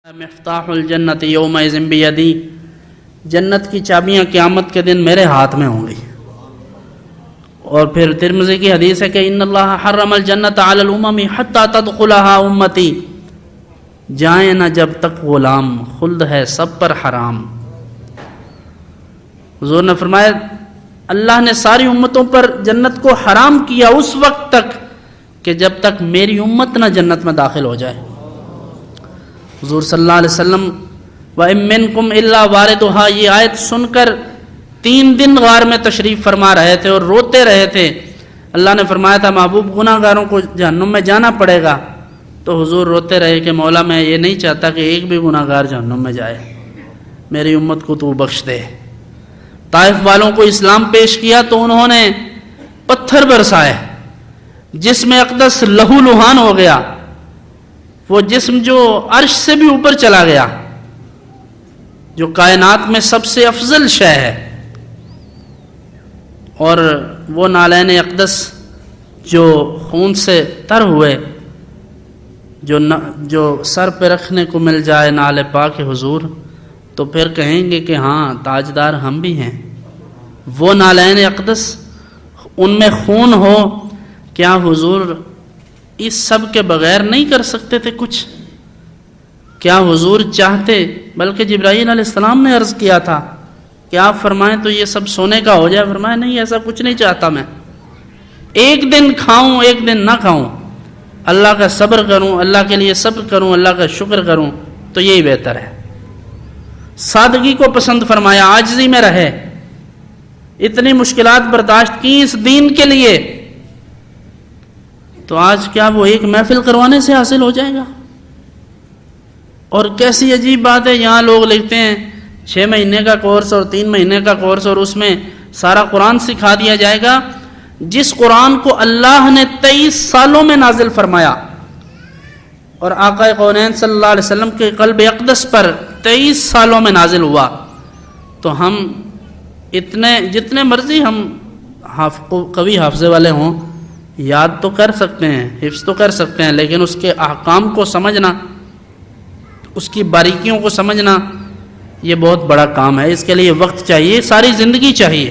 مفتاح الجنت یومئذ بیدی، جنت کی چابیاں قیامت کے دن میرے ہاتھ میں ہوں گی۔ اور پھر ترمذی کی حدیث ہے کہ ان اللہ حرم الجنت علی الامم حتی تدخلها امتی، جائیں نہ جب تک غلام، خلد ہے سب پر حرام۔ حضور نے فرمایا اللہ نے ساری امتوں پر جنت کو حرام کیا اس وقت تک کہ جب تک میری امت نہ جنت میں داخل ہو جائے۔ حضور صلی اللہ علیہ وسلم وَإِن مِّنكُمْ إِلَّا وَارِدُهَا، یہ آیت سن کر 3 دن غار میں تشریف فرما رہے تھے اور روتے رہے تھے۔ اللہ نے فرمایا تھا محبوب گناہ گاروں کو جہنم میں جانا پڑے گا، تو حضور روتے رہے کہ مولا میں یہ نہیں چاہتا کہ ایک بھی گناہ گار جہنم میں جائے، میری امت کو تو بخش دے۔ طائف والوں کو اسلام پیش کیا تو انہوں نے پتھر برسائے، جسم اقدس لہو لہان ہو گیا، وہ جسم جو عرش سے بھی اوپر چلا گیا، جو کائنات میں سب سے افضل شے ہے، اور وہ نالین اقدس جو خون سے تر ہوئے، جو سر پہ رکھنے کو مل جائے نال پاک حضور، تو پھر کہیں گے کہ ہاں تاجدار ہم بھی ہیں۔ وہ نالین اقدس ان میں خون ہو، کیا حضور اس سب کے بغیر نہیں کر سکتے تھے کچھ؟ کیا حضور چاہتے؟ بلکہ جبرائیل علیہ السلام نے عرض کیا تھا کہ آپ فرمائیں تو یہ سب سونے کا ہو جائے، فرمایا نہیں، ایسا کچھ نہیں چاہتا میں، ایک دن کھاؤں ایک دن نہ کھاؤں، اللہ کا صبر کروں، اللہ کے لیے صبر کروں، اللہ کا شکر کروں، تو یہی بہتر ہے۔ سادگی کو پسند فرمایا، عاجزی میں رہے، اتنی مشکلات برداشت کی اس دین کے لیے، تو آج کیا وہ ایک محفل کروانے سے حاصل ہو جائے گا؟ اور کیسی عجیب بات ہے، یہاں لوگ لکھتے ہیں 6 مہینے کا کورس اور 3 مہینے کا کورس، اور اس میں سارا قرآن سکھا دیا جائے گا۔ جس قرآن کو اللہ نے 23 سالوں میں نازل فرمایا، اور آقا کونین صلی اللہ علیہ وسلم کے قلب اقدس پر 23 سالوں میں نازل ہوا، تو ہم جتنے مرضی ہم قوی حافظے والے ہوں، یاد تو کر سکتے ہیں، حفظ تو کر سکتے ہیں، لیکن اس کے احکام کو سمجھنا، اس کی باریکیوں کو سمجھنا، یہ بہت بڑا کام ہے۔ اس کے لیے وقت چاہیے، ساری زندگی چاہیے۔